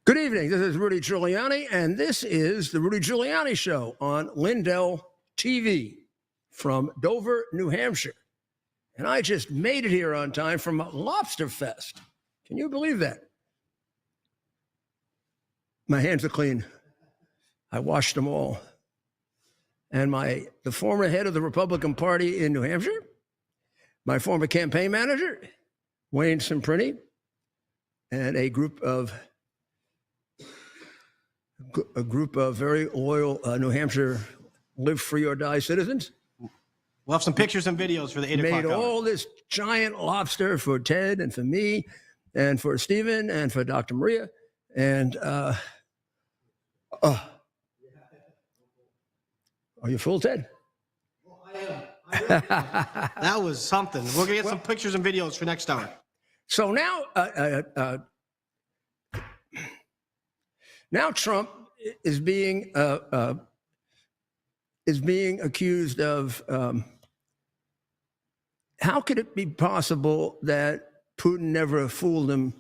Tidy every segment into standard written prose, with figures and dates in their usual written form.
Good evening. This is Rudy Giuliani, and this is the Rudy Giuliani Show on LindellTV from Dover, New Hampshire. And I just made it here on time from Lobster Fest. Can you believe that? My hands are clean. I washed them all. And the former head of the Republican Party in New Hampshire, my former campaign manager, Wayne Cimprini, and a group of very loyal New Hampshire live free or die citizens. We'll have some pictures and videos for the 8 o'clock hour. Made all this giant lobster for Ted and for me and for Stephen and for Dr. Maria. And are you full, Ted? I am. That was something. We're going to get some pictures and videos for next hour. So now Trump is being accused of how could it be possible that Putin never fooled him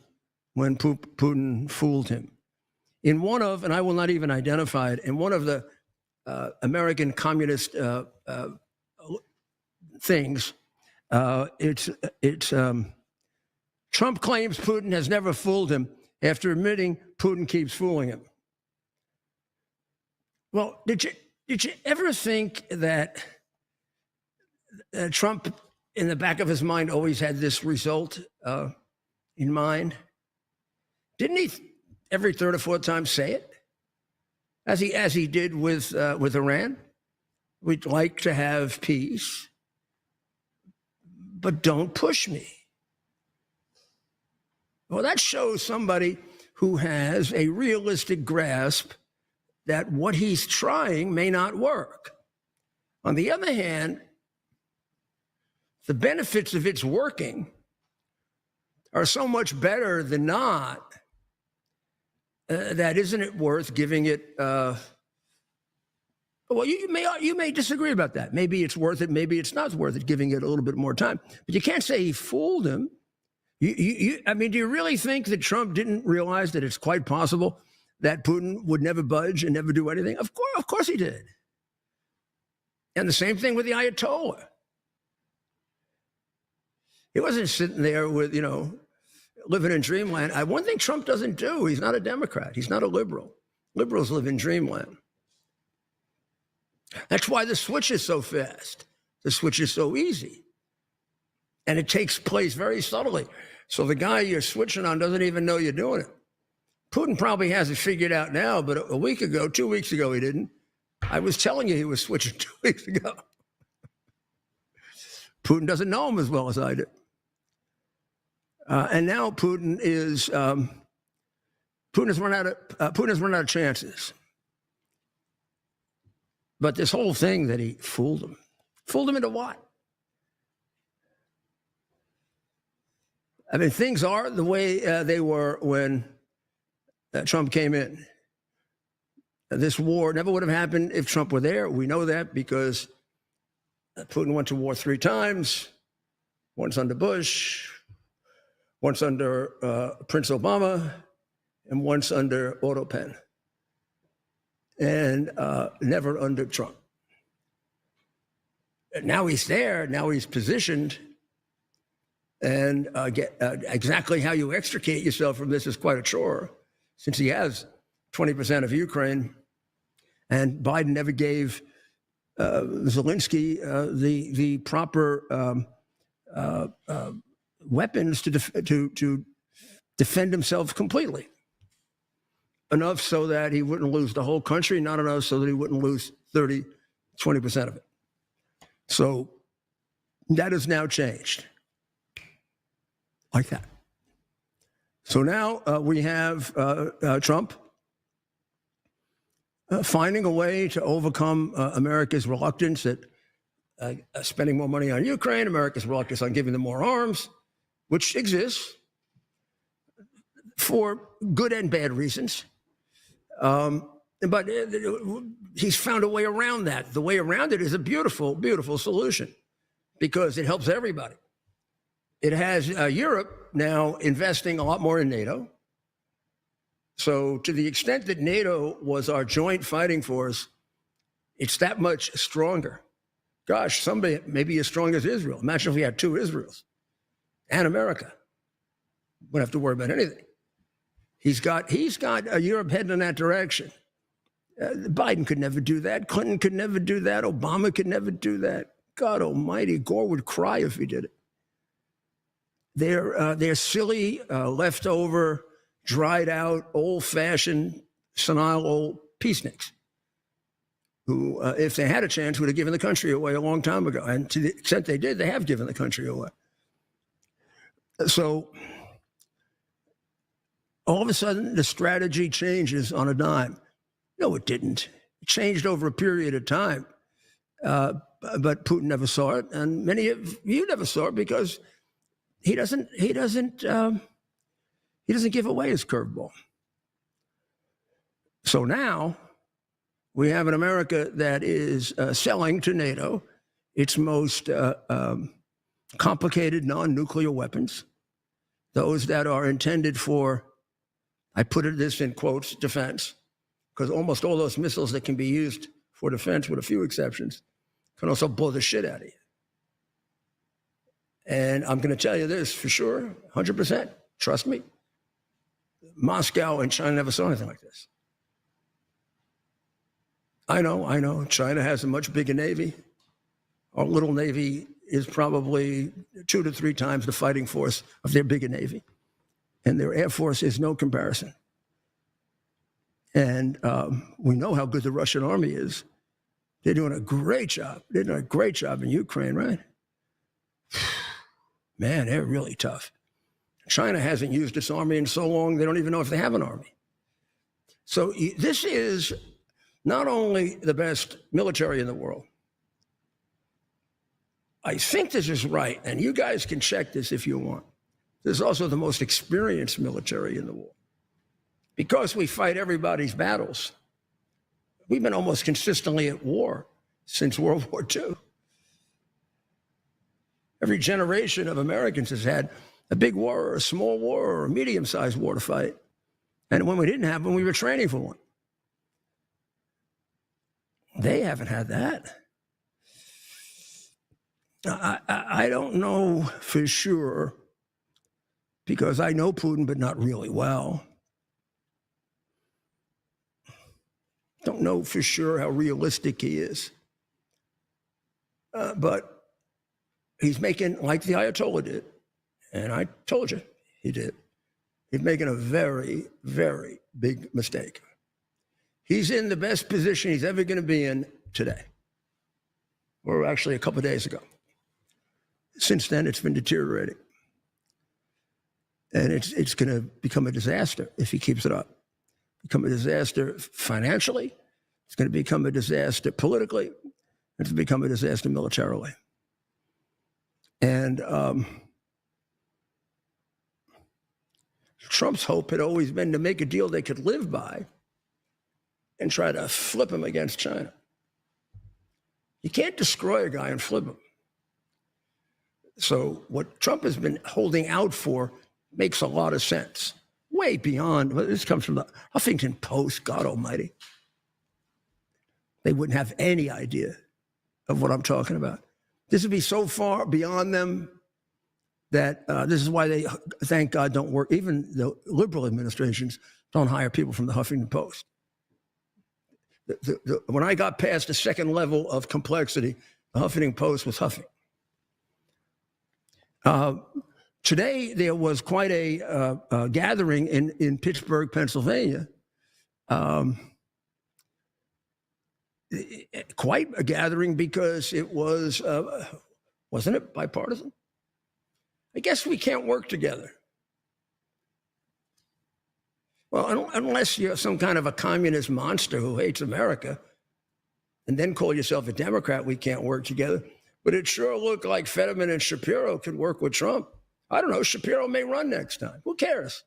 when Putin fooled him? In one of, and I will not even identify it, in one of the American communist things, Trump claims Putin has never fooled him after admitting Putin keeps fooling him. Well, did you ever think that Trump, in the back of his mind, always had this result in mind? Didn't he every third or fourth time say it, as he did with Iran? We'd like to have peace, but don't push me. Well, that shows somebody who has a realistic grasp that what he's trying may not work. On the other hand, the benefits of its working are so much better than not that isn't it worth giving it? Well, you may disagree about that. Maybe it's worth it. Maybe it's not worth it, giving it a little bit more time. But you can't say he fooled him. I mean, do you really think that Trump didn't realize that it's quite possible that Putin would never budge and never do anything? Of course he did. And the same thing with the Ayatollah. He wasn't sitting there with, living in dreamland. One thing Trump doesn't do, he's not a Democrat. He's not a liberal. Liberals live in dreamland. That's why the switch is so fast. The switch is so easy. And it takes place very subtly. So the guy you're switching on doesn't even know you're doing it. Putin probably has it figured out now, but a week ago, 2 weeks ago, he didn't. I was telling you he was switching 2 weeks ago. Putin doesn't know him as well as I do. And now Putin has run out of chances. But this whole thing that he fooled him into what? I mean, things are the way they were when Trump came in. This war never would have happened if Trump were there. We know that because Putin went to war 3 times, once under Bush, once under Prince Obama, and once under Otto Penn, and never under Trump. Now he's there. Now he's positioned. And exactly how you extricate yourself from this is quite a chore, since he has 20% of Ukraine, and Biden never gave Zelensky the proper weapons to defend himself completely. Enough so that he wouldn't lose the whole country, not enough so that he wouldn't lose 20% of it. So that has now changed. Like that. So now we have Trump finding a way to overcome America's reluctance at spending more money on Ukraine, America's reluctance on giving them more arms, which exists for good and bad reasons. But he's found a way around that. The way around it is a beautiful, beautiful solution because it helps everybody. It has Europe now investing a lot more in NATO. So to the extent that NATO was our joint fighting force, it's that much stronger. Gosh, somebody maybe as strong as Israel. Imagine if we had two Israels and America. Wouldn't have to worry about anything. He's got Europe heading in that direction. Biden could never do that. Clinton could never do that. Obama could never do that. God almighty, Gore would cry if he did it. They're silly, leftover, dried out, old-fashioned, senile old peaceniks who, if they had a chance, would have given the country away a long time ago. And to the extent they did, they have given the country away. So all of a sudden, the strategy changes on a dime. No, it didn't. It changed over a period of time. But Putin never saw it, and many of you never saw it because he doesn't give away his curveball. So now we have an America that is selling to NATO its most complicated non-nuclear weapons, those that are intended for, I put this in quotes, defense, because almost all those missiles that can be used for defense, with a few exceptions, can also blow the shit out of you. And I'm going to tell you this for sure, 100%, trust me, Moscow and China never saw anything like this. I know, China has a much bigger Navy. Our little Navy is probably 2 to 3 times the fighting force of their bigger Navy. And their Air Force is no comparison. And we know how good the Russian army is. They're doing a great job. They're doing a great job in Ukraine, right? Man, they're really tough. China hasn't used its army in so long, they don't even know if they have an army. So this is not only the best military in the world. I think this is right, and you guys can check this if you want. This is also the most experienced military in the world. Because we fight everybody's battles, we've been almost consistently at war since World War II. Every generation of Americans has had a big war or a small war or a medium-sized war to fight. And when we didn't have one, we were training for one. They haven't had that. I don't know for sure, because I know Putin, but not really well. Don't know for sure how realistic he is. But he's making, like the Ayatollah did, and I told you he did, he's making a very, very big mistake. He's in the best position he's ever going to be in today, or actually a couple of days ago. Since then, it's been deteriorating. And it's going to become a disaster if he keeps it up. Become a disaster financially. It's going to become a disaster politically. It's going to become a disaster militarily. And Trump's hope had always been to make a deal they could live by and try to flip him against China. You can't destroy a guy and flip him. So what Trump has been holding out for makes a lot of sense. Way beyond, this comes from the Huffington Post, God almighty. They wouldn't have any idea of what I'm talking about. This would be so far beyond them that this is why they, thank God, don't work. Even the liberal administrations don't hire people from the Huffington Post. When I got past the second level of complexity, the Huffington Post was huffing. Today, there was quite a gathering in Pittsburgh, Pennsylvania. Quite a gathering because it was, wasn't it bipartisan? I guess we can't work together. Well, unless you're some kind of a communist monster who hates America and then call yourself a Democrat, we can't work together. But it sure looked like Fetterman and Shapiro could work with Trump. I don't know, Shapiro may run next time. Who cares?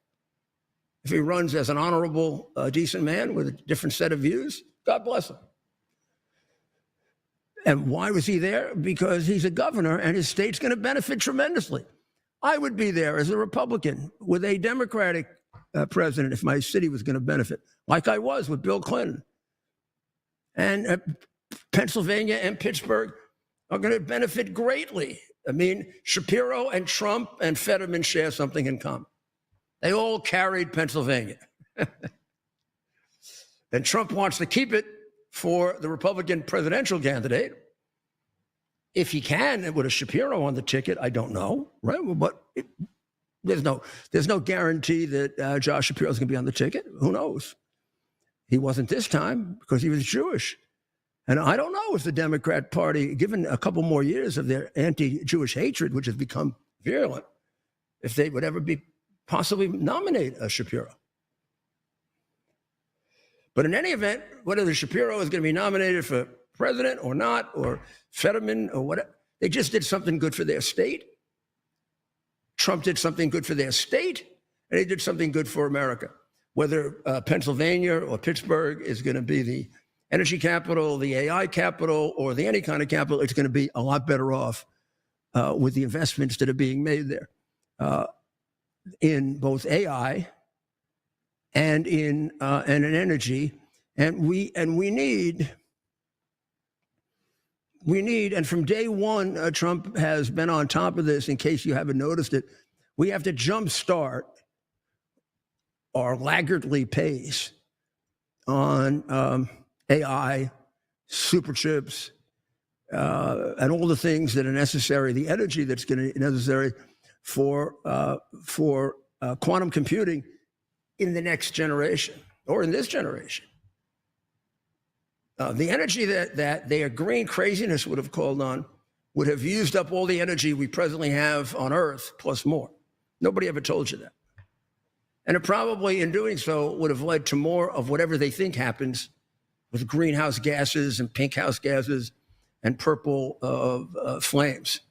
If he runs as an honorable, decent man with a different set of views, God bless him. And why was he there? Because he's a governor and his state's going to benefit tremendously. I would be there as a Republican with a Democratic president if my city was going to benefit, like I was with Bill Clinton. And Pennsylvania and Pittsburgh are going to benefit greatly. I mean, Shapiro and Trump and Fetterman share something in common. They all carried Pennsylvania. And Trump wants to keep it for the Republican presidential candidate. If he can, with a Shapiro on the ticket, I don't know, right? But there's no guarantee that Josh Shapiro is going to be on the ticket. Who knows? He wasn't this time because he was Jewish. And I don't know if the Democrat Party, given a couple more years of their anti-Jewish hatred, which has become virulent, if they would ever be possibly nominate a Shapiro. But in any event, whether the Shapiro is going to be nominated for president or not, or Fetterman or whatever, they just did something good for their state. Trump did something good for their state, and he did something good for America. Whether Pennsylvania or Pittsburgh is going to be the energy capital, the AI capital, or the any kind of capital, it's going to be a lot better off with the investments that are being made there in both AI and in energy. And we need, and from day one, Trump has been on top of this. In case you haven't noticed it, we have to jumpstart our laggardly pace on AI, super chips, and all the things that are necessary, the energy that's going to be necessary for quantum computing in the next generation or in this generation. The energy that their green craziness would have called on would have used up all the energy we presently have on Earth, plus more. Nobody ever told you that. And it probably, in doing so, would have led to more of whatever they think happens with greenhouse gases and pink house gases and purple flames.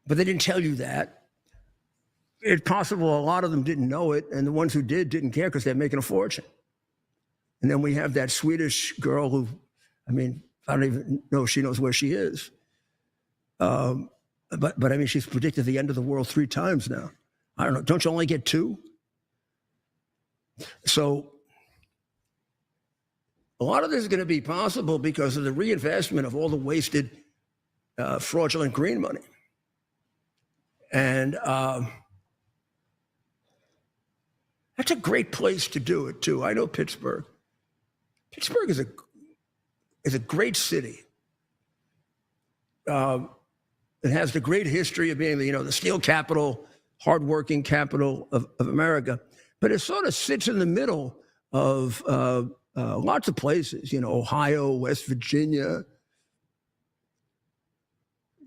But they didn't tell you that. It's possible a lot of them didn't know it, and the ones who didn't care because they're making a fortune. And then we have that Swedish girl who, I mean, I don't even know if she knows where she is. But I mean, she's predicted the end of the world 3 times now. I don't know. Don't you only get 2? So a lot of this is going to be possible because of the reinvestment of all the wasted, fraudulent green money. And that's a great place to do it, too. I know Pittsburgh. Pittsburgh is a great city. It has the great history of being the steel capital, hardworking capital of America, but it sort of sits in the middle of lots of places, Ohio, West Virginia,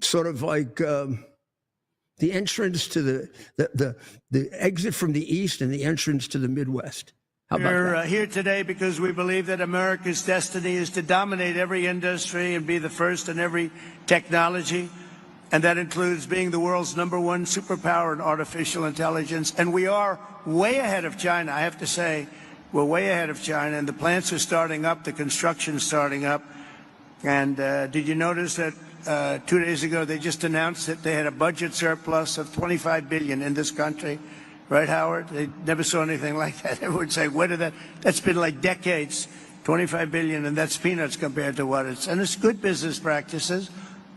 sort of like the entrance to the exit from the East and the entrance to the Midwest. How about We're that? here today because we believe that America's destiny is to dominate every industry and be the first in every technology. And that includes being the world's #1 superpower in artificial intelligence. And we are way ahead of China. I have to say, we're way ahead of China. And the plants are starting up, the construction's starting up. And did you notice that 2 days ago they just announced that they had a budget surplus of $25 billion in this country? Right, Howard? They never saw anything like that. Everyone would say, where did that? That's been like decades, $25 billion, and that's peanuts compared to what it's. And it's good business practices.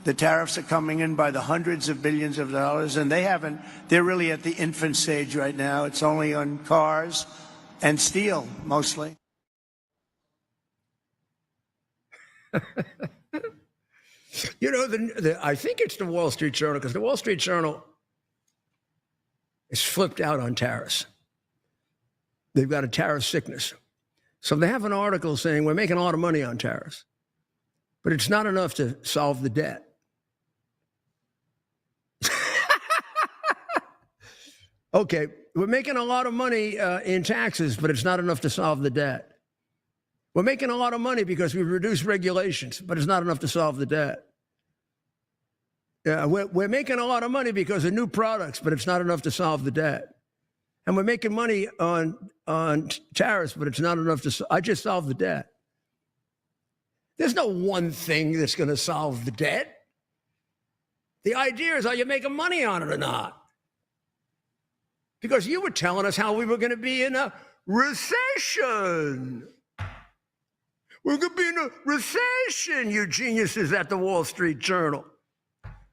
The tariffs are coming in by the hundreds of billions of dollars, and they're really at the infant stage right now. It's only on cars and steel, mostly. I think it's the Wall Street Journal, because the Wall Street Journal is flipped out on tariffs. They've got a tariff sickness. So they have an article saying we're making a lot of money on tariffs, but it's not enough to solve the debt. Okay, we're making a lot of money in taxes, but it's not enough to solve the debt. We're making a lot of money because we've reduced regulations, but it's not enough to solve the debt. We're making a lot of money because of new products, but it's not enough to solve the debt. And we're making money on tariffs, but it's not enough to. I just solved the debt. There's no one thing that's going to solve the debt. The idea is, are you making money on it or not? because you were telling us how we were going to be in a recession. We're going to be in a recession, you geniuses at the Wall Street Journal.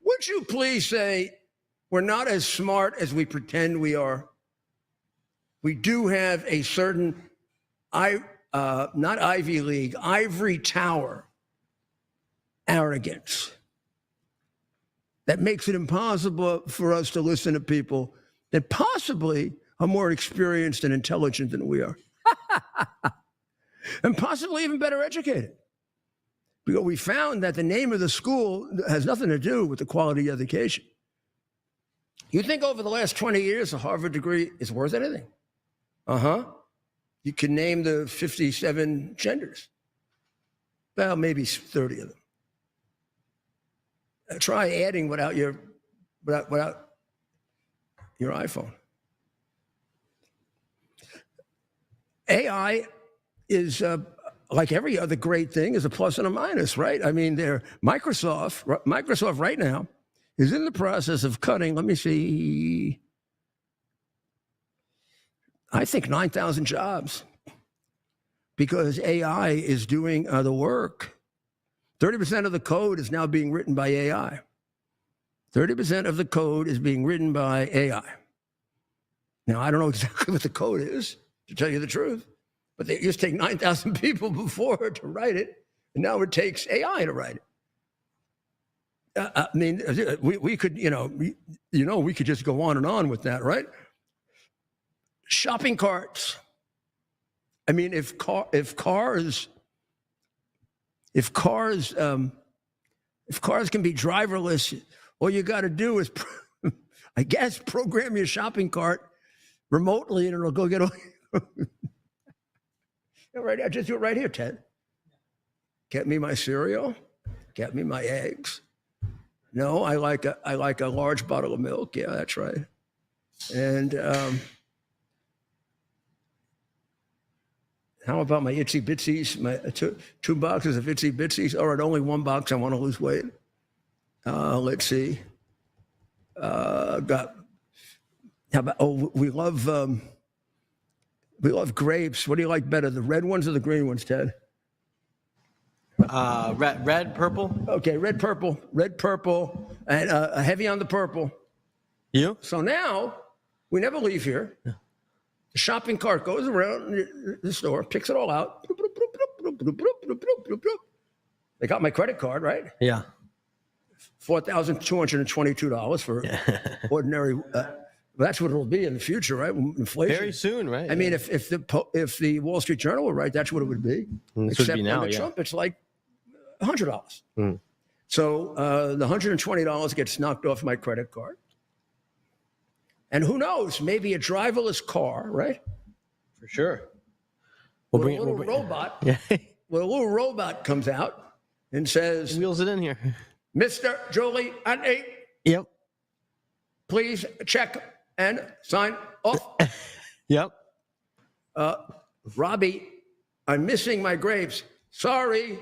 Would you please say we're not as smart as we pretend we are? We do have a certain, not Ivy League, ivory tower arrogance that makes it impossible for us to listen to people that possibly are more experienced and intelligent than we are. And possibly even better educated. Because we found that the name of the school has nothing to do with the quality of education. You think over the last 20 years a Harvard degree is worth anything? You can name the 57 genders. Well, maybe 30 of them. Try adding without your iPhone. AI is like every other great thing, is a plus and a minus, right? I mean, Microsoft right now is in the process of cutting, let me see, I think 9,000 jobs because AI is doing the work. 30% of the code is now being written by AI. 30% of the code is being written by AI. Now, I don't know exactly what the code is, to tell you the truth. But they used to take 9,000 people before to write it, and now it takes AI to write it. I mean, we could, we could just go on and on with that, right? Shopping carts. I mean, if cars can be driverless, all you got to do is, I guess, program your shopping cart remotely, and it'll go get all. Right, I just do it right here, Ted. Get me my cereal. Get me my eggs. No, I like a large bottle of milk. Yeah, that's right. And how about my Itsy Bitsies? My two boxes of Itsy Bitsies. All right, only one box. I want to lose weight. Let's see. How about? Oh, we love. We love grapes. What do you like better, the red ones or the green ones, Ted? Red, purple. Okay, red, purple, and heavy on the purple. You? So now we never leave here. The shopping cart goes around the store, picks it all out. They got my credit card, right? Yeah. $4,222 for ordinary. That's what it'll be in the future, right? Inflation. Very soon, right? I mean, if the Wall Street Journal were right, that's what it would be. Except would be now, under Trump, it's like $100. So the $120 gets knocked off my credit card. And who knows? Maybe a driverless car, right? For sure. With a little robot. Yeah. Well, a little robot comes out and says, Wheels it in here. Mr. Jolie, Yep. Please check and sign off. Yep. Robbie, I'm missing my grapes. Sorry.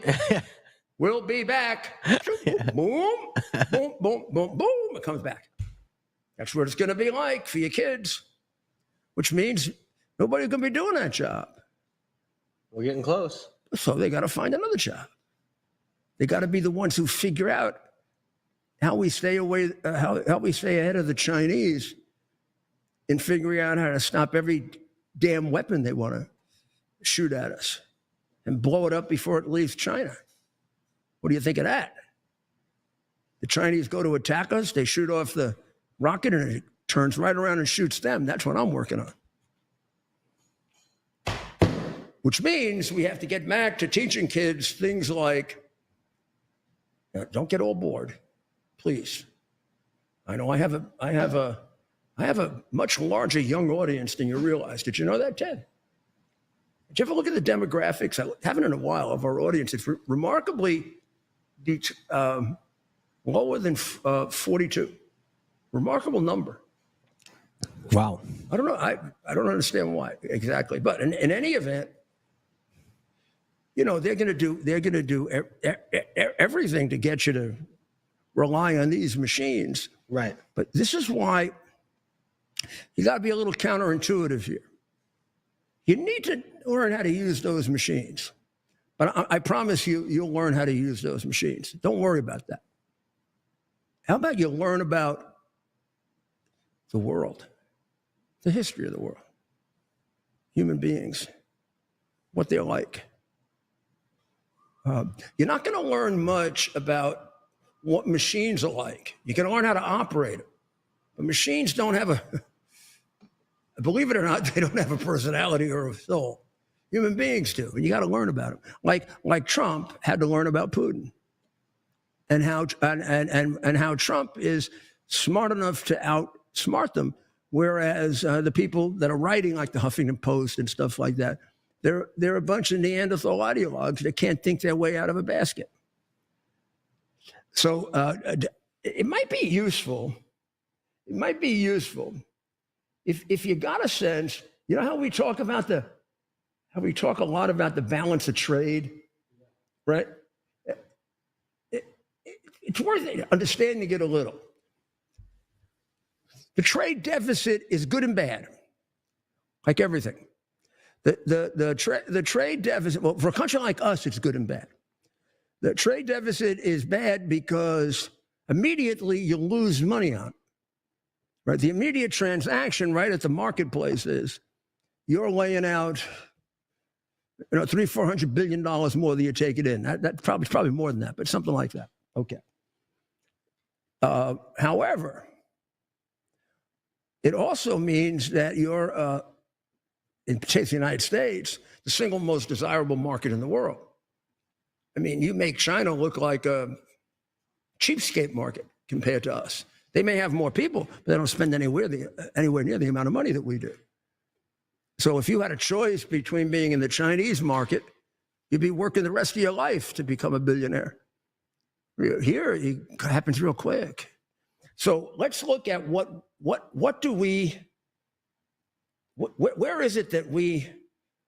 We'll be back. Boom, boom, boom, boom, boom. It comes back. That's what it's going to be like for your kids, which means nobody's going to be doing that job. We're getting close. So they got to find another job. They got to be the ones who figure out how we stay away, how we stay ahead of the Chinese in figuring out how to stop every damn weapon they want to shoot at us and blow it up before it leaves China. What do you think of that? The Chinese go to attack us, they shoot off the rocket and it turns right around and shoots them. That's what I'm working on. Which means we have to get back to teaching kids things like, don't get all bored, please. I know I have a much larger young audience than you realize. Did you know that, Ted? Did you ever look at the demographics? I haven't in a while of our audience. It's remarkably lower than 42. Remarkable number. Wow. I don't know. I don't understand why exactly. But in any event, they're going to do everything to get you to rely on these machines. Right. But this is why You got to be a little counterintuitive here. You need to learn how to use those machines. But I promise you, you'll learn how to use those machines. Don't worry about that. How about you learn about the world, the history of the world, human beings, what they're like. You're not going to learn much about what machines are like. You can learn how to operate them. But machines don't have believe it or not, they don't have a personality or a soul. Human beings do, and you got to learn about them. Like Trump had to learn about Putin, and how Trump is smart enough to outsmart them, whereas the people that are writing, like the Huffington Post and stuff like that, they're a bunch of Neanderthal ideologues that can't think their way out of a basket. So it might be useful. It might be useful if you got a sense. You know how we talk a lot about the balance of trade, right? It's worth understanding it a little. The trade deficit is good and bad, like everything. The trade deficit, well, for a country like us, it's good and bad. The trade deficit is bad because immediately you lose money on it, right? The immediate transaction right at the marketplace is you're laying out, $300-400 billion more than you take it in. That's probably more than that, but something like that. Okay. However, it also means that you're, in the United States, the single most desirable market in the world. I mean, you make China look like a cheapskate market compared to us. They may have more people, but they don't spend anywhere near the amount of money that we do. So if you had a choice between being in the Chinese market, you'd be working the rest of your life to become a billionaire. Here, it happens real quick. So let's look at where is it that we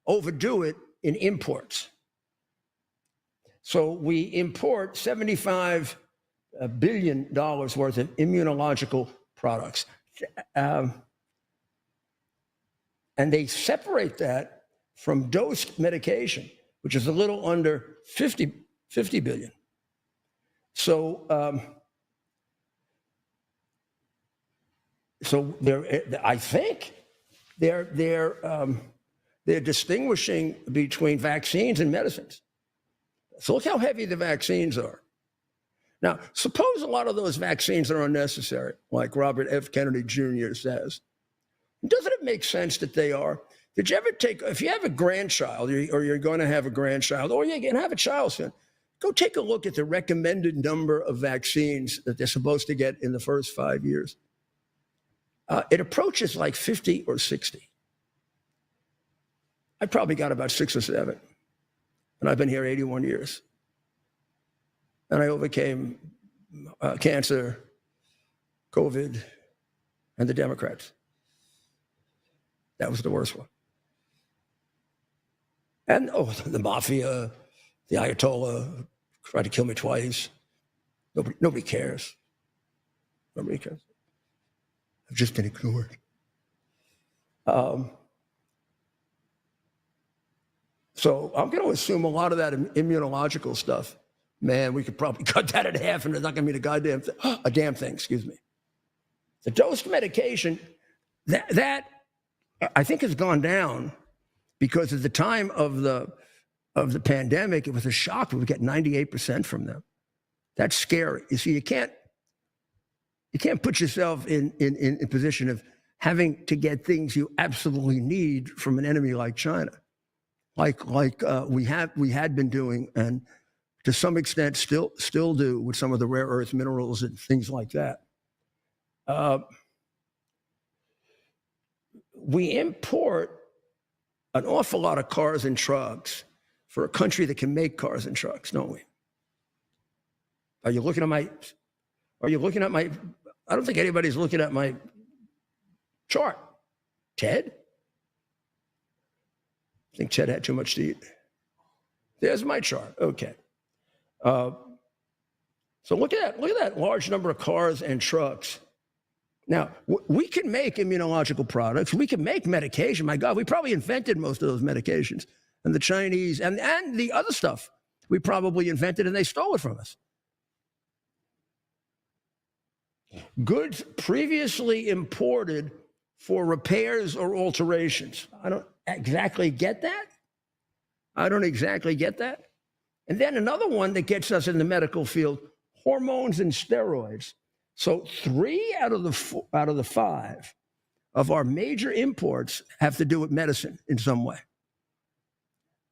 overdo it in imports? So we import $75 billion worth of immunological products. And they separate that from dosed medication, which is a little under 50 billion. So, I think they're distinguishing between vaccines and medicines. So look how heavy the vaccines are. Now, suppose a lot of those vaccines are unnecessary, like Robert F. Kennedy Jr. says. Doesn't it make sense that they are? Did you ever if you have a grandchild, or you're going to have a grandchild, or you're going to have a child soon, go take a look at the recommended number of vaccines that they're supposed to get in the first 5 years. It approaches like 50 or 60. I probably got about 6 or 7. And I've been here 81 years. And I overcame cancer, COVID, and the Democrats. That was the worst one. And, the mafia, the Ayatollah tried to kill me twice. Nobody cares. Nobody cares. I've just been ignored. So I'm going to assume a lot of that immunological stuff, man, we could probably cut that in half and it's not going to be a damn thing, excuse me. The dosed medication, that I think has gone down because at the time of the pandemic, it was a shock. We would get 98% from them. That's scary. You see, you can't put yourself in a position of having to get things you absolutely need from an enemy like China, like we had been doing, and to some extent still do with some of the rare earth minerals and things like that. We import an awful lot of cars and trucks for a country that can make cars and trucks, don't we? Are you looking at my, I don't think anybody's looking at my chart. Ted? I think Ted had too much to eat. There's my chart, okay. So look at that large number of cars and trucks Now, we can make immunological products. We can make medication. My God, we probably invented most of those medications. And the Chinese and the other stuff we probably invented, and they stole it from us. Goods previously imported for repairs or alterations. I don't exactly get that. And then another one that gets us in the medical field, hormones and steroids. So 3 out of the 5 of our major imports have to do with medicine in some way.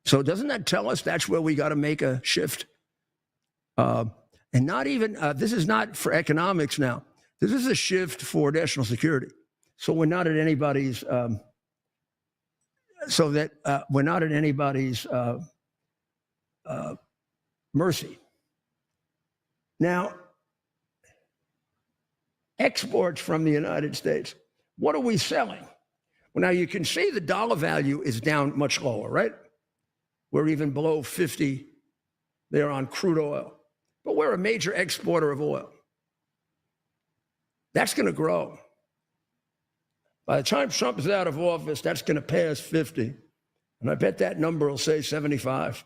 So doesn't that tell us that's where we got to make a shift? And not even, this is not for economics now. This is a shift for national security. So we're not at anybody's, mercy. Now, exports from the United States. What are we selling? Well, now you can see the dollar value is down much lower, right? We're even below 50 there on crude oil. But we're a major exporter of oil. That's going to grow. By the time Trump is out of office, that's going to pass 50. And I bet that number will say 75.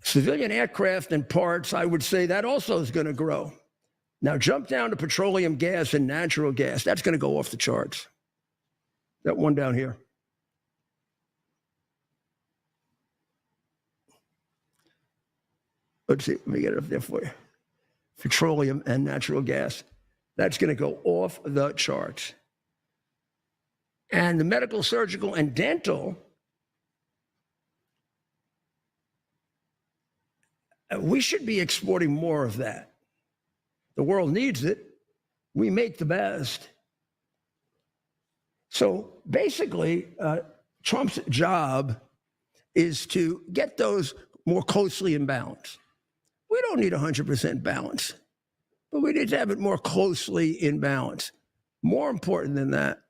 Civilian aircraft and parts, I would say that also is going to grow. Now jump down to petroleum gas and natural gas. That's going to go off the charts. That one down here. Let's see, let me get it up there for you. Petroleum and natural gas. That's going to go off the charts. And the medical, surgical, and dental, we should be exporting more of that. The world needs it. We make the best. So basically, Trump's job is to get those more closely in balance. We don't need 100% balance, but we need to have it more closely in balance. More important than that,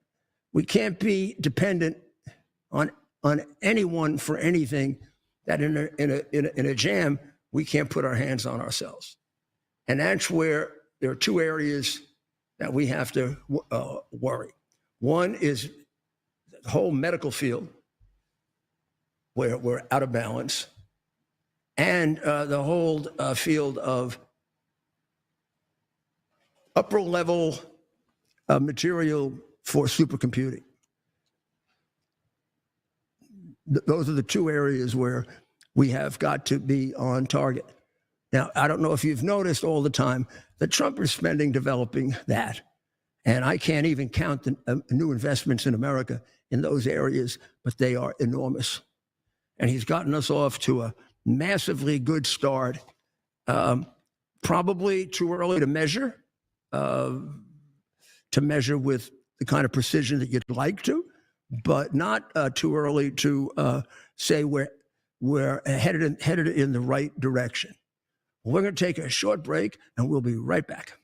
we can't be dependent on anyone for anything that in a jam, we can't put our hands on ourselves. And that's where there are 2 areas that we have to worry. One is the whole medical field, where we're out of balance, and the whole field of upper level material for supercomputing. Those are the 2 areas where we have got to be on target. Now, I don't know if you've noticed all the time that Trump is spending developing that. And I can't even count the new investments in America in those areas, but they are enormous. And he's gotten us off to a massively good start. Probably too early to measure with the kind of precision that you'd like to, but not too early to say we're headed in the right direction. We're going to take a short break, and we'll be right back.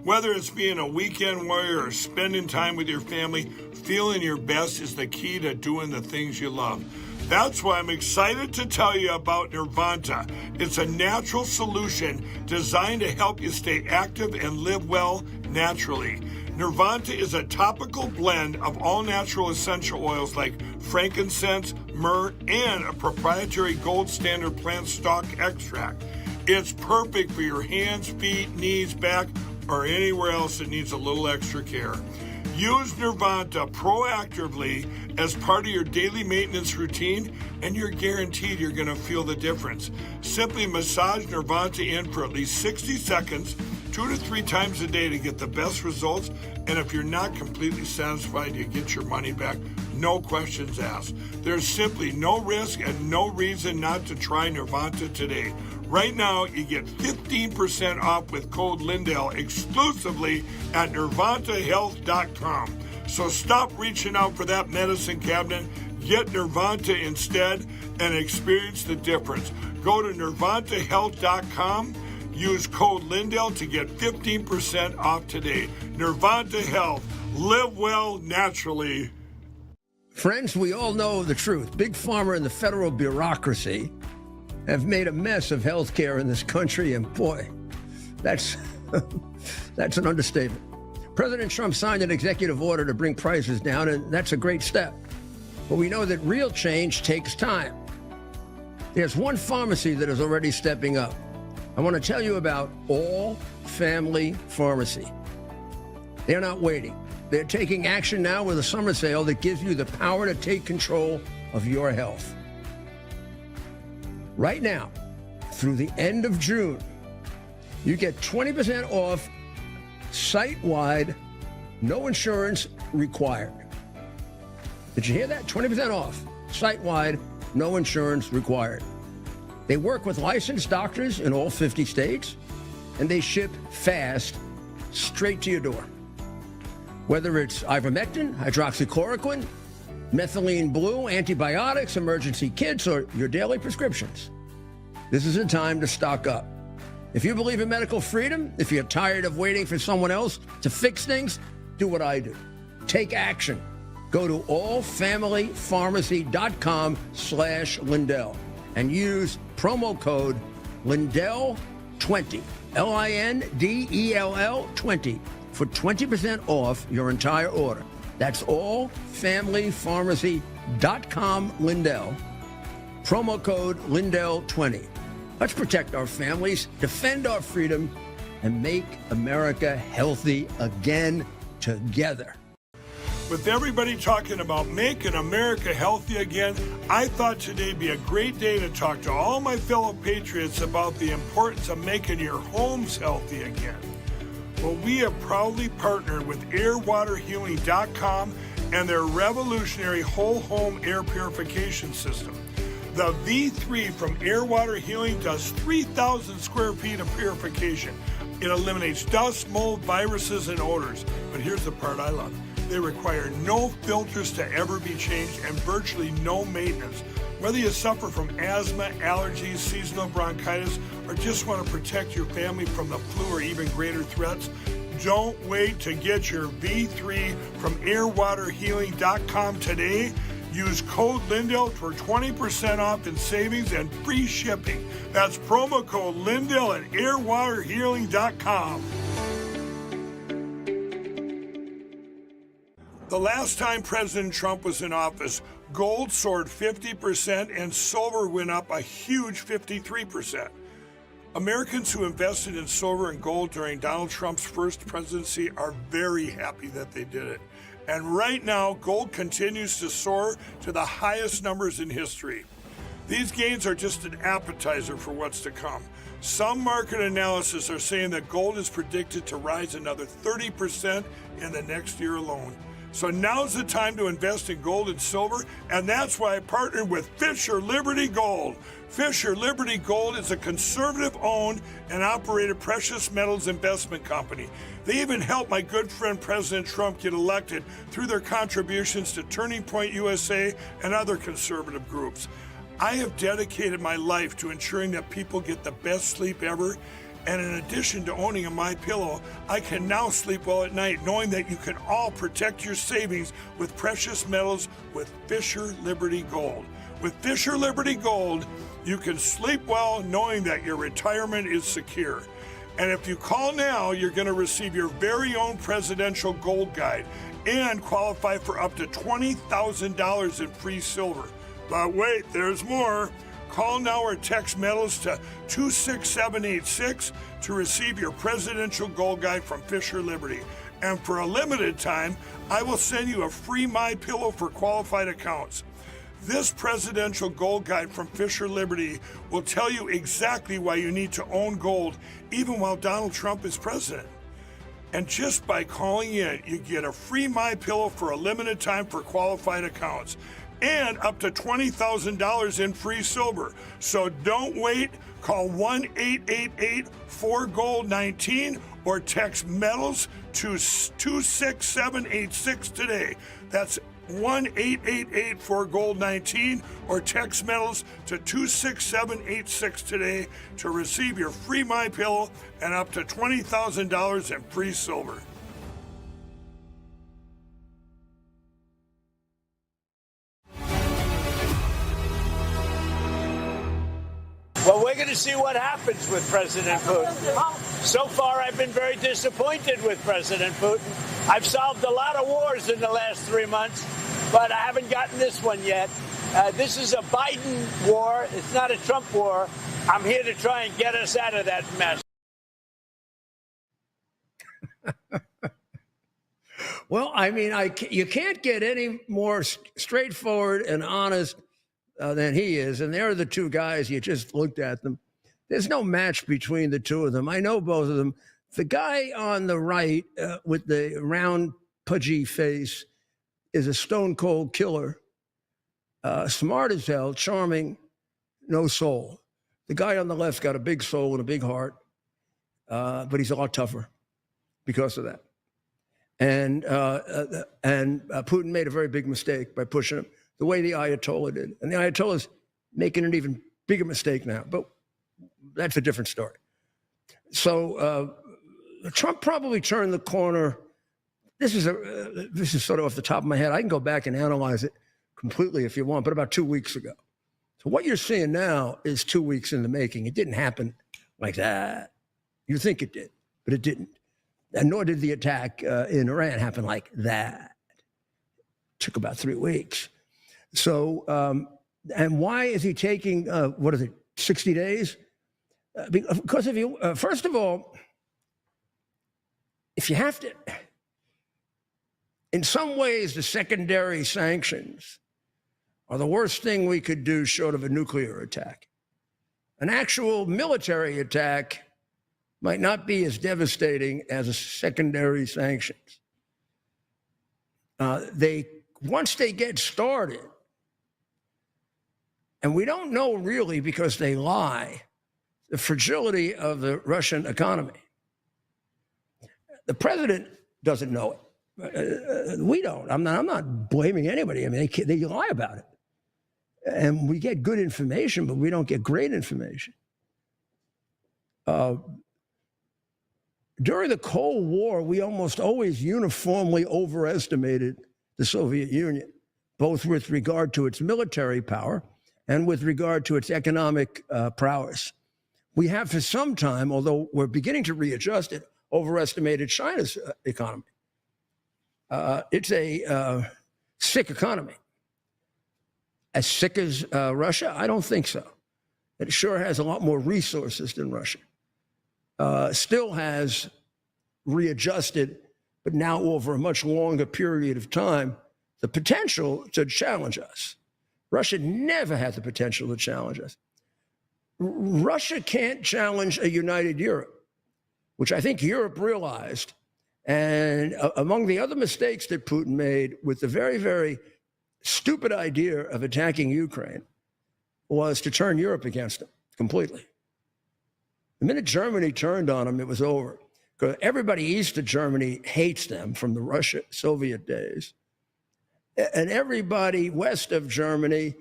Whether it's being a weekend warrior or spending time with your family, feeling your best is the key to doing the things you love. That's why I'm excited to tell you about Nirvanta. It's a natural solution designed to help you stay active and live well naturally. Nirvanta is a topical blend of all natural essential oils like frankincense, myrrh, and a proprietary gold standard plant stock extract. It's perfect for your hands, feet, knees, back, or anywhere else that needs a little extra care. Use Nirvanta proactively as part of your daily maintenance routine, and you're guaranteed you're going to feel the difference. Simply massage Nirvanta in for at least 60 seconds, 2 to 3 times a day to get the best results. And if you're not completely satisfied, you get your money back. No questions asked. There's simply no risk and no reason not to try Nirvanta today. Right now, you get 15% off with code Lindell exclusively at NirvantaHealth.com. So stop reaching out for that medicine cabinet. Get Nirvanta instead and experience the difference. Go to NirvantaHealth.com. Use code Lindell to get 15% off today. Nirvanta Health. Live well naturally. Friends, we all know the truth. Big Pharma and the federal bureaucracy have made a mess of healthcare in this country, and boy, that's an understatement. President Trump signed an executive order to bring prices down, and that's a great step. But we know that real change takes time. There's one pharmacy that is already stepping up. I want to tell you about All Family Pharmacy. They're not waiting. They're taking action now with a summer sale that gives you the power to take control of your health. Right now, through the end of June, you get 20% off site-wide, no insurance required. Did you hear that? 20% off site-wide, no insurance required. They work with licensed doctors in all 50 states, and they ship fast straight to your door. Whether it's ivermectin, hydroxychloroquine, methylene blue, antibiotics, emergency kits, or your daily prescriptions, this is a time to stock up. If you believe in medical freedom, if you're tired of waiting for someone else to fix things, do what I do. Take action. Go to allfamilypharmacy.com/Lindell and use promo code Lindell20, Lindell 20 for 20% off your entire order. That's allfamilypharmacy.com, Lindell. Promo code Lindell20. Let's protect our families, defend our freedom, and make America healthy again together. With everybody talking about making America healthy again, I thought today'd be a great day to talk to all my fellow patriots about the importance of making your homes healthy again. Well, we have proudly partnered with airwaterhealing.com and their revolutionary whole home air purification system. The V3 from Air Water Healing does 3,000 square feet of purification. It eliminates dust, mold, viruses, and odors. But here's the part I love. They require no filters to ever be changed and virtually no maintenance. Whether you suffer from asthma, allergies, seasonal bronchitis, or just want to protect your family from the flu or even greater threats, don't wait to get your V3 from airwaterhealing.com today. Use code Lindell for 20% off in savings and free shipping. That's promo code Lindell at airwaterhealing.com. The last time President Trump was in office, gold soared 50% and silver went up a huge 53%. Americans who invested in silver and gold during Donald Trump's first presidency are very happy that they did it. And right now, gold continues to soar to the highest numbers in history. These gains are just an appetizer for what's to come. Some market analysts are saying that gold is predicted to rise another 30% in the next year alone. So now's the time to invest in gold and silver, and that's why I partnered with Fisher Liberty Gold. Fisher Liberty Gold is a conservative-owned and operated precious metals investment company. They even helped my good friend President Trump get elected through their contributions to Turning Point USA and other conservative groups. I have dedicated my life to ensuring that people get the best sleep ever. And in addition to owning a MyPillow, I can now sleep well at night knowing that you can all protect your savings with precious metals with Fisher Liberty Gold. With Fisher Liberty Gold, you can sleep well knowing that your retirement is secure. And if you call now, you're going to receive your very own presidential gold guide and qualify for up to $20,000 in free silver. But wait, there's more. Call now or text metals to 26786 to receive your presidential gold guide from Fisher Liberty. And for a limited time, I will send you a free MyPillow for qualified accounts. This presidential gold guide from Fisher Liberty will tell you exactly why you need to own gold even while Donald Trump is president. And just by calling in, you get a free MyPillow for a limited time for qualified accounts and up to $20,000 in free silver. So don't wait. Call 1-888-4GOLD-19 or text metals to 26786 today. That's 1-888-4GOLD-19 or text metals to 26786 today to receive your free MyPillow and up to $20,000 in free silver. to see what happens with President Putin. So far, I've been very disappointed with President Putin. I've solved a lot of wars in the last 3 months, but I haven't gotten this one yet. This is a Biden war. It's not a Trump war. I'm here to try and get us out of that mess. Well, I mean, you can't get any more straightforward and honest than he is. And they're the two guys, you just looked at them. There's no match between the two of them. I know both of them. The guy on the right with the round, pudgy face is a stone cold killer. Smart as hell, charming, no soul. The guy on the left's got a big soul and a big heart, but he's a lot tougher because of that. And Putin made a very big mistake by pushing him the way the Ayatollah did. And the Ayatollah's making an even bigger mistake now, but that's a different story. So Trump probably turned the corner. This is sort of off the top of my head. I can go back and analyze it completely if you want, but about 2 weeks ago. So what you're seeing now is 2 weeks in the making. It didn't happen like that. You think it did, but it didn't. And nor did the attack in Iran happen like that. It took about 3 weeks. So, and why is he taking, 60 days? Because if you, first of all, if you have to, in some ways, the secondary sanctions are the worst thing we could do short of a nuclear attack. An actual military attack might not be as devastating as a secondary sanctions. Once they get started, and we don't know really because they lie, the fragility of the Russian economy. The president doesn't know it. We don't. I'm not blaming anybody. I mean, they lie about it. And we get good information, but we don't get great information. During the Cold War, we almost always uniformly overestimated the Soviet Union, both with regard to its military power and with regard to its economic prowess. We have for some time, although we're beginning to readjust it, overestimated China's economy. It's a sick economy. As sick as Russia? I don't think so. It sure has a lot more resources than Russia. Still has readjusted, but now over a much longer period of time, the potential to challenge us. Russia never had the potential to challenge us. Russia can't challenge a united Europe, which I think Europe realized. And among the other mistakes that Putin made with the very, very stupid idea of attacking Ukraine was to turn Europe against him completely. The minute Germany turned on him, it was over. Because everybody east of Germany hates them from the Soviet days. And everybody west of Germany,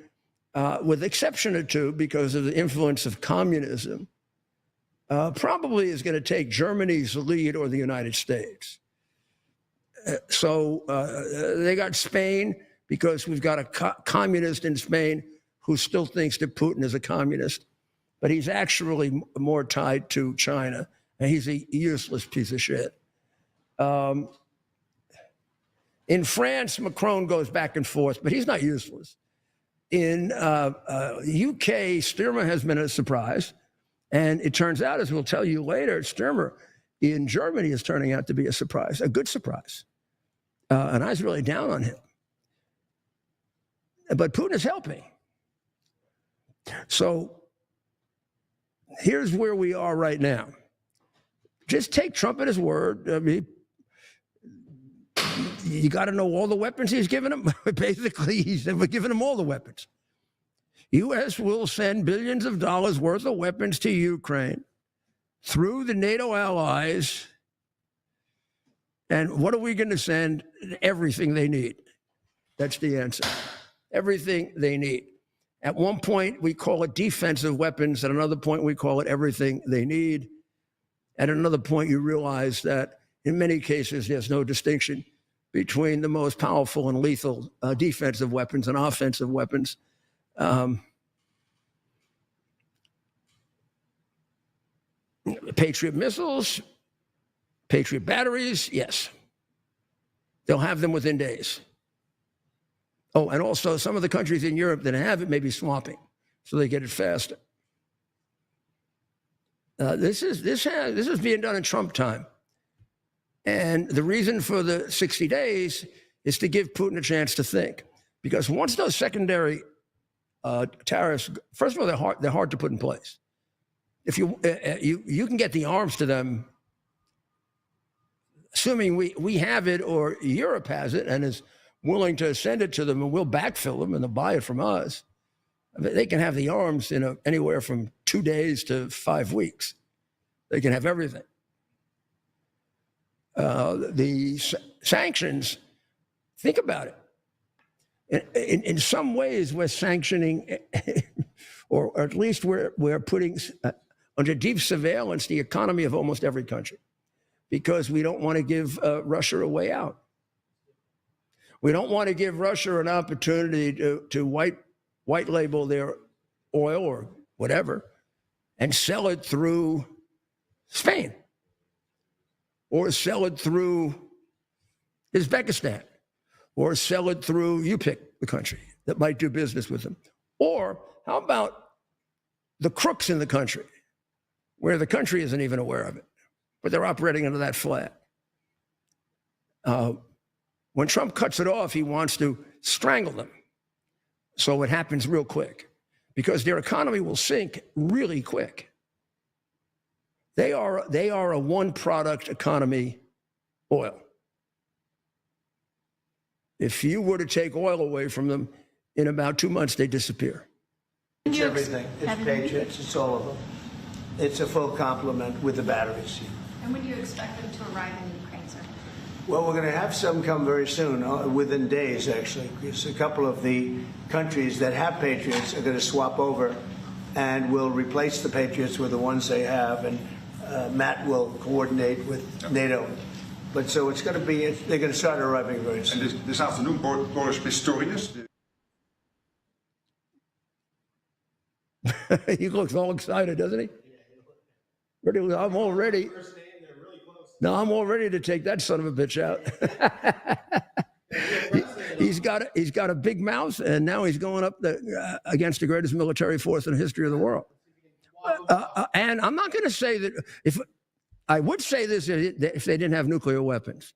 with exception of two, because of the influence of communism, probably is going to take Germany's lead or the United States. So they got Spain because we've got a communist in Spain who still thinks that Putin is a communist. But he's actually more tied to China, and he's a useless piece of shit. In France, Macron goes back and forth, but he's not useless. In UK, Sturmer has been a surprise, and it turns out, as we'll tell you later, Sturmer in Germany is turning out to be a surprise, a good surprise. And I was really down on him. But Putin is helping. So here's where we are right now. Just take Trump at his word. I mean, you got to know all the weapons he's given him. Basically, he's never given him all the weapons. U.S. will send billions of dollars worth of weapons to Ukraine through the NATO allies. And what are we going to send? Everything they need. That's the answer. Everything they need. At one point, we call it defensive weapons. At another point, we call it everything they need. At another point, you realize that in many cases, there's no distinction between the most powerful and lethal defensive weapons and offensive weapons. Patriot missiles, Patriot batteries, yes. They'll have them within days. Oh, and also some of the countries in Europe that have it may be swapping, so they get it faster. This is being done in Trump time. And the reason for the 60 days is to give Putin a chance to think. Because once those secondary tariffs, first of all, they're hard to put in place. If you can get the arms to them, assuming we have it or Europe has it and is willing to send it to them, and we'll backfill them and they'll buy it from us. I mean, they can have the arms in anywhere from 2 days to 5 weeks. They can have everything. The sanctions, think about it. In some ways, we're sanctioning, or at least we're putting under deep surveillance the economy of almost every country, because we don't want to give Russia a way out. We don't want to give Russia an opportunity to white label their oil or whatever and sell it through Spain or sell it through Uzbekistan or sell it through, you pick the country that might do business with them. Or how about the crooks in the country where the country isn't even aware of it, but they're operating under that flag? When Trump cuts it off, he wants to strangle them. So it happens real quick because their economy will sink really quick. They are a one-product economy, oil. If you were to take oil away from them, in about 2 months, they disappear. It's everything. It's Patriots. It's all of them. It's a full complement with the batteries. And when do you expect them to arrive in Ukraine, sir? Well, we're going to have some come very soon, within days, actually. Because a couple of the countries that have Patriots are going to swap over and will replace the Patriots with the ones they have. And Matt will coordinate with NATO. But so it's going to be, they're going to start arriving very soon. And this afternoon, Boris Pistorius. He looks all excited, doesn't he? I'm all ready. No, I'm all ready to take that son of a bitch out. he's got a big mouth, and now he's going up against the greatest military force in the history of the world. And I'm not going to say that I would say this if they didn't have nuclear weapons.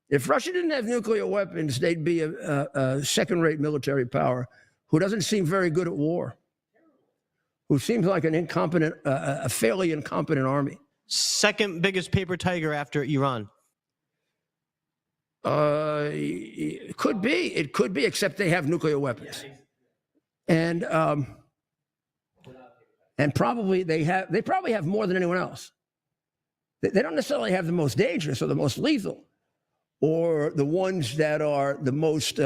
If Russia didn't have nuclear weapons, they'd be a second-rate military power who doesn't seem very good at war, who seems like an incompetent, a fairly incompetent army. Second biggest paper tiger after Iran. It could be, except they have nuclear weapons, and probably they probably have more than anyone else. They don't necessarily have the most dangerous or the most lethal, or the ones that are the most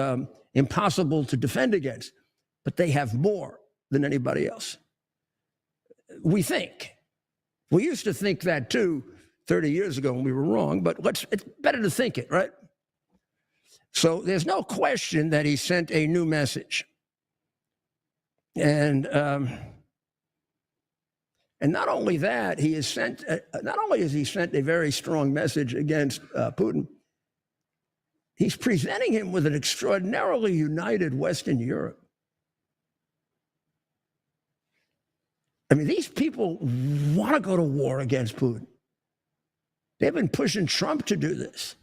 impossible to defend against, but they have more than anybody else. We think. We used to think that too 30 years ago when we were wrong, but it's better to think it, right? So there's no question that he sent a new message. And not only that, he has sent, not only has he sent a very strong message against Putin, he's presenting him with an extraordinarily united Western Europe. I mean, these people want to go to war against Putin. They've been pushing Trump to do this.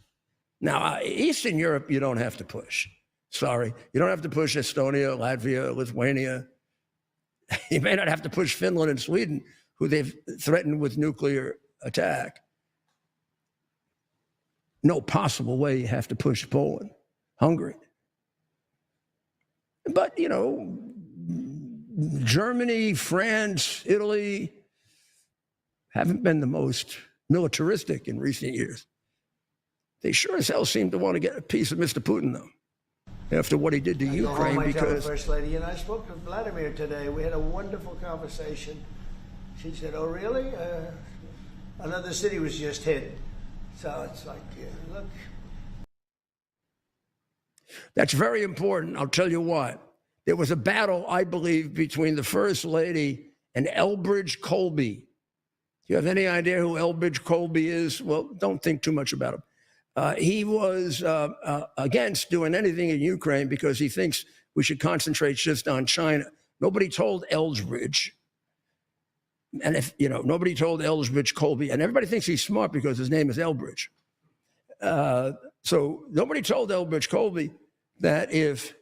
Now, Eastern Europe, you don't have to push. Sorry. You don't have to push Estonia, Latvia, Lithuania. You may not have to push Finland and Sweden, who they've threatened with nuclear attack. No possible way you have to push Poland, Hungary. But, you know, Germany, France, Italy haven't been the most militaristic in recent years. They sure as hell seem to want to get a piece of Mr. Putin, though, after what he did to Ukraine. Because First Lady, and I spoke to Vladimir today. We had a wonderful conversation. She said, "Oh, really? Another city was just hit." So it's like, look. That's very important. I'll tell you what. There was a battle, I believe, between the First Lady and Elbridge Colby. you have any idea who Elbridge Colby is? Well, don't think too much about him. He was against doing anything in Ukraine because he thinks we should concentrate just on China. Nobody told Elbridge, and if nobody told Elbridge Colby, and everybody thinks he's smart because his name is Elbridge. So nobody told Elbridge Colby that if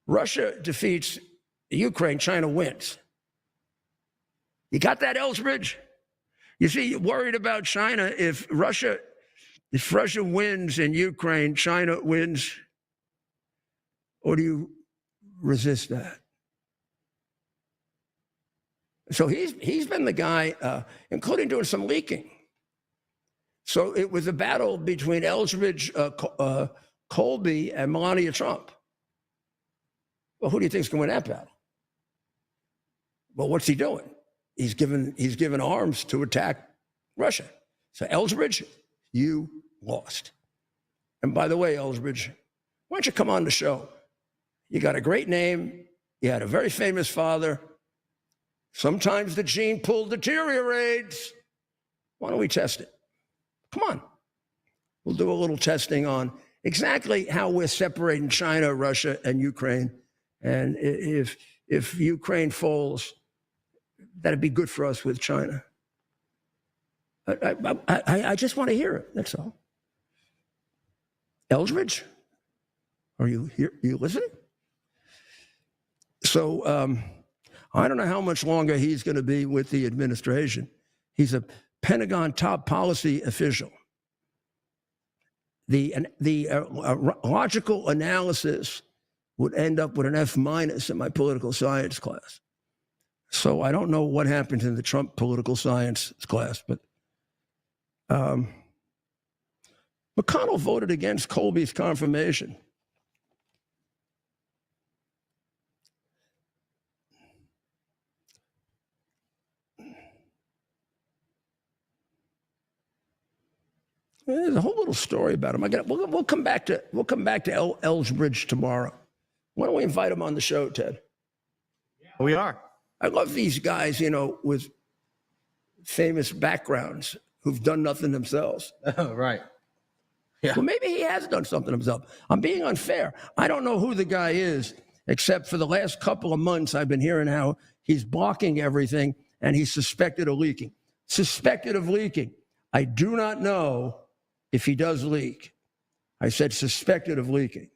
Russia defeats Ukraine, China wins. You got that, Elbridge? You see, you're worried about China. If Russia wins in Ukraine, China wins, or do you resist that? So he's been the guy, including doing some leaking. So it was a battle between Elbridge Colby and Melania Trump. Well, who do you think is going to win that battle? Well, what's he doing? He's given arms to attack Russia. So Elbridge, you lost. And by the way, Elbridge, why don't you come on the show? You got a great name. You had a very famous father. Sometimes the gene pool deteriorates. Why don't we test it? Come on. We'll do a little testing on exactly how we're separating China, Russia, and Ukraine. And if Ukraine falls, that'd be good for us with China. I just want to hear it. That's all. Elbridge, are you here? Are you listening? So I don't know how much longer he's going to be with the administration. He's a Pentagon top policy official. The logical analysis would end up with an F- in my political science class. So I don't know what happened in the Trump political science class, but McConnell voted against Colby's confirmation. There's a whole little story about him. We'll come back to Elbridge tomorrow. Why don't we invite him on the show, Ted? We are. I love these guys, with famous backgrounds who've done nothing themselves. Oh, right. Yeah. Well, maybe he has done something himself. I'm being unfair. I don't know who the guy is, except for the last couple of months, I've been hearing how he's blocking everything and he's suspected of leaking. Suspected of leaking. I do not know if he does leak. I said suspected of leaking.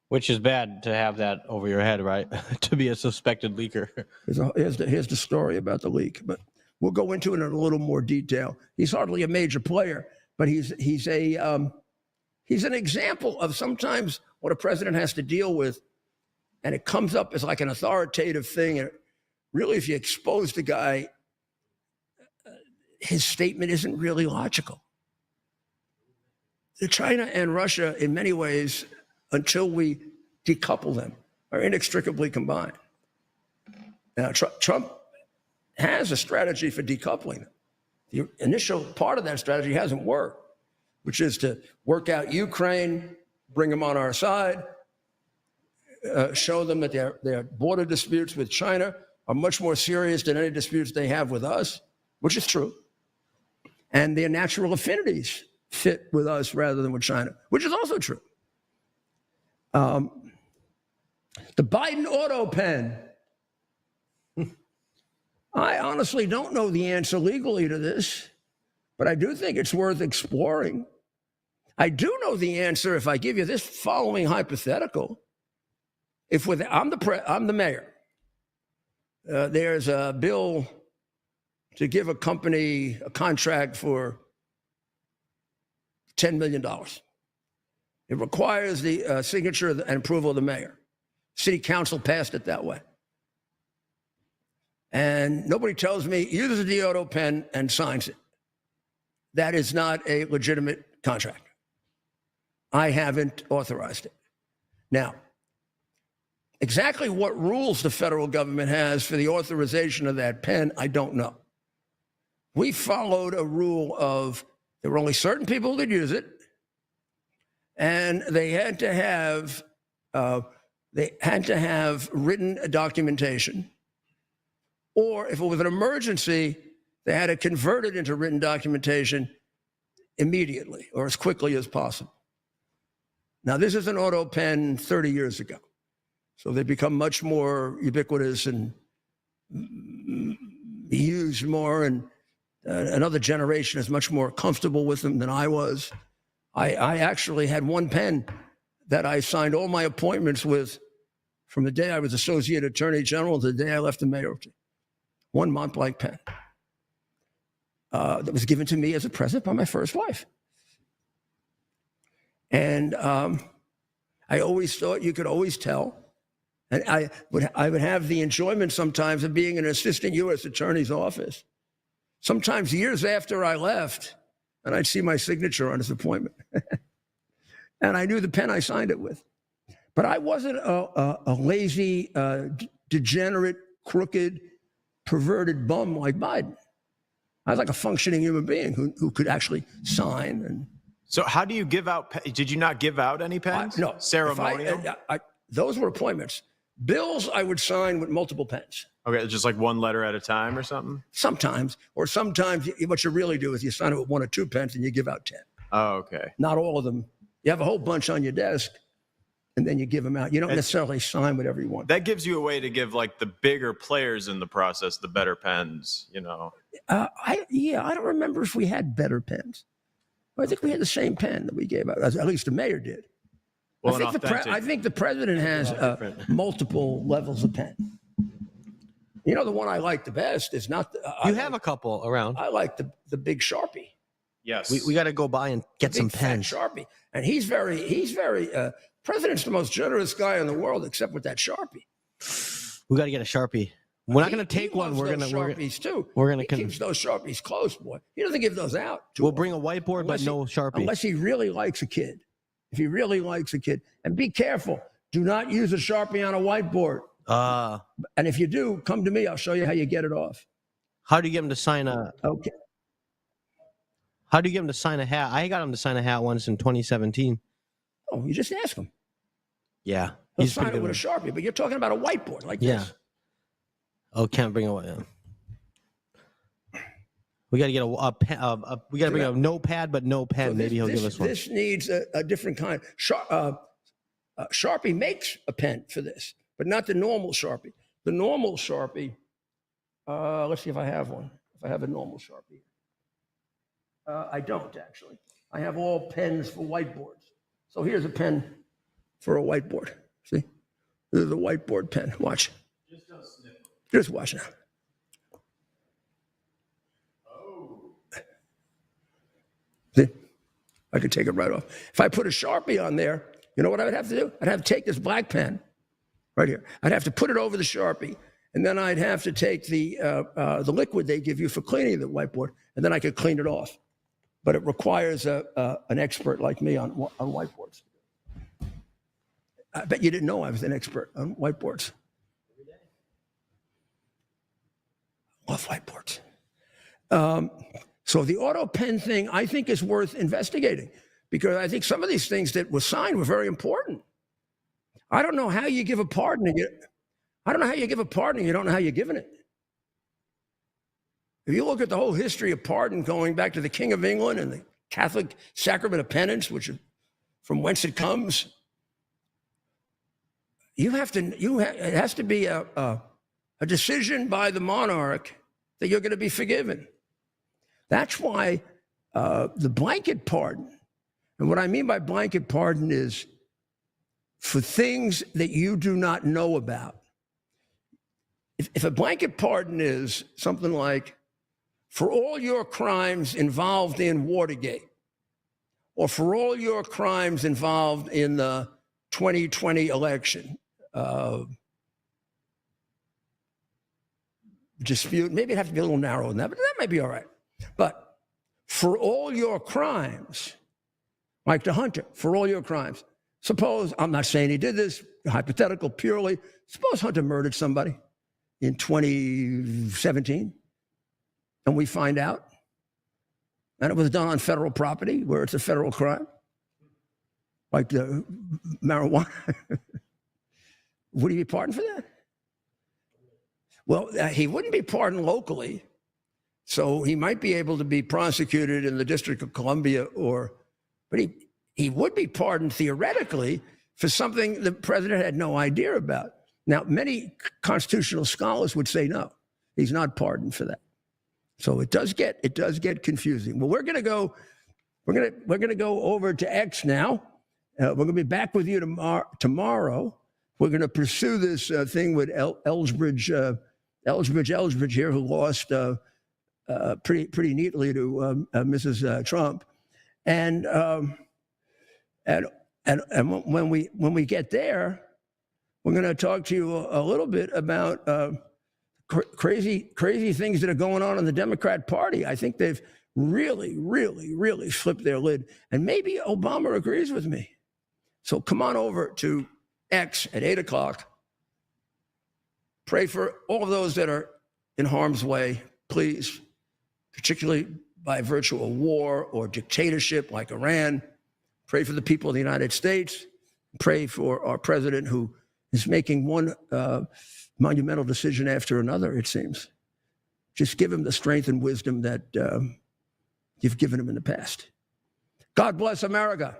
Which is bad to have that over your head, right? To be a suspected leaker. Here's the story about the leak, but we'll go into it in a little more detail. He's hardly a major player, but he's an example of sometimes what a president has to deal with, and it comes up as like an authoritative thing. And really, if you expose the guy, his statement isn't really logical. China and Russia, in many ways, until we decouple them, are inextricably combined. Now, Trump has a strategy for decoupling them. The initial part of that strategy hasn't worked, which is to work out Ukraine, bring them on our side, show them that their border disputes with China are much more serious than any disputes they have with us, which is true. And their natural affinities fit with us rather than with China, which is also true. The Biden auto pen. I honestly don't know the answer legally to this, but I do think it's worth exploring. I do know the answer if I give you this following hypothetical. I'm the mayor. There's a bill to give a company a contract for $10 million. It requires the signature and approval of the mayor. City council passed it that way. And nobody tells me, use the auto pen and signs it. That is not a legitimate contract. I haven't authorized it. Now, exactly what rules the federal government has for the authorization of that pen, I don't know. We followed a rule of there were only certain people that use it, and they had to have written documentation, Or if it was an emergency, they had to convert it into written documentation immediately or as quickly as possible. Now, this is an auto pen 30 years ago. So they become much more ubiquitous and used more, and another generation is much more comfortable with them than I was. I actually had one pen that I signed all my appointments with from the day I was Associate Attorney General to the day I left the mayoralty. One Montblanc pen that was given to me as a present by my first wife. And I always thought you could always tell. And I would have the enjoyment sometimes of being in an assistant U.S. attorney's office, sometimes years after I left, and I'd see my signature on his appointment. And I knew the pen I signed it with. But I wasn't a lazy, degenerate, crooked, perverted bum like Biden. I was like a functioning human being who could actually sign. And so how do you give out? Did you not give out any pens? No. Ceremonial? Those were appointments. Bills I would sign with multiple pens. Okay, just like one letter at a time or something? Sometimes. Or sometimes what you really do is you sign it with 1 or 2 pens and you give out 10. Oh, okay. Not all of them. You have a whole bunch on your desk and then you give them out. You don't necessarily sign whatever you want. That gives you a way to give like the bigger players in the process the better pens, you know? I don't remember if we had better pens. I think we had the same pen that we gave out. At least the mayor did. Well, I think the president has multiple levels of pen. You know, the one I like the best is not the... You have a couple around. I like the big Sharpie. Yes. We got to go by and get some Big pens. fat Sharpie. And he's very, president's the most generous guy in the world, except with that Sharpie. We got to get a Sharpie. We're not going to take He one. loves We're those going to Sharpies too. we're He keeps those Sharpies close, boy. He doesn't give those out. We'll bring a whiteboard, but no Sharpie. Unless he really likes a kid. If he really likes a kid. And be careful. Do not use a Sharpie on a whiteboard. And if you do, come to me. I'll show you how you get it off. How do you get him to sign a? Okay. How do you get him to sign a hat? I got him to sign a hat once in 2017. Oh, you just ask him. Yeah, He'll sign it with a Sharpie, but you're talking about a whiteboard like this. Oh, can't bring a. We got to get a pen. We got to bring a notepad, but no pen. So Maybe he'll give us one. This needs a different kind. Sharpie makes a pen for this, but not the normal Sharpie. The normal Sharpie. Let's see if I have one. If I have a normal Sharpie. I don't actually. I have all pens for whiteboards. So here's a pen for a whiteboard. See, this is a whiteboard pen. Watch. Just watch now. See, I could take it right off. If I put a Sharpie on there, you know what I would have to do? I'd have to take this black pen right here. I'd have to put it over the Sharpie, and then I'd have to take the liquid they give you for cleaning the whiteboard, and then I could clean it off. But it requires an expert like me on whiteboards. I bet you didn't know I was an expert on whiteboards. Love whiteboards. So the auto pen thing, I think, is worth investigating because I think some of these things that were signed were very important. I don't know how you give a pardon. I don't know how you give a pardon and you don't know how you're giving it. If you look at the whole history of pardon going back to the King of England and the Catholic sacrament of penance, which is from whence it comes, it has to be a decision by the monarch that you're going to be forgiven. That's why the blanket pardon, and what I mean by blanket pardon is for things that you do not know about. If a blanket pardon is something like, for all your crimes involved in Watergate, or for all your crimes involved in the 2020 election, dispute, maybe it'd have to be a little narrower than that, but that might be all right. But for all your crimes, like the Hunter, for all your crimes, suppose, I'm not saying he did this, hypothetical purely, suppose Hunter murdered somebody in 2017, and we find out, and it was done on federal property where it's a federal crime, like the marijuana. Would he be pardoned for that? Well, he wouldn't be pardoned locally, so he might be able to be prosecuted in the District of Columbia, but he would be pardoned theoretically for something the president had no idea about. Now, many constitutional scholars would say no, he's not pardoned for that. So it does get confusing. Well, we're going to go over to X now. We're going to be back with you tomorrow. We're going to pursue this thing with Ellsbridge here, who lost pretty neatly to Mrs. Trump, and when we get there, we're going to talk to you a little bit about crazy things that are going on in the Democrat Party. I think they've really flipped their lid, and maybe Obama agrees with me. So come on over to X at 8 o'clock. Pray for all of those that are in harm's way, please, particularly by virtue of war or dictatorship like Iran. Pray for the people of the United States. Pray for our president, who is making one monumental decision after another, it seems. Just give him the strength and wisdom that you've given him in the past. God bless America.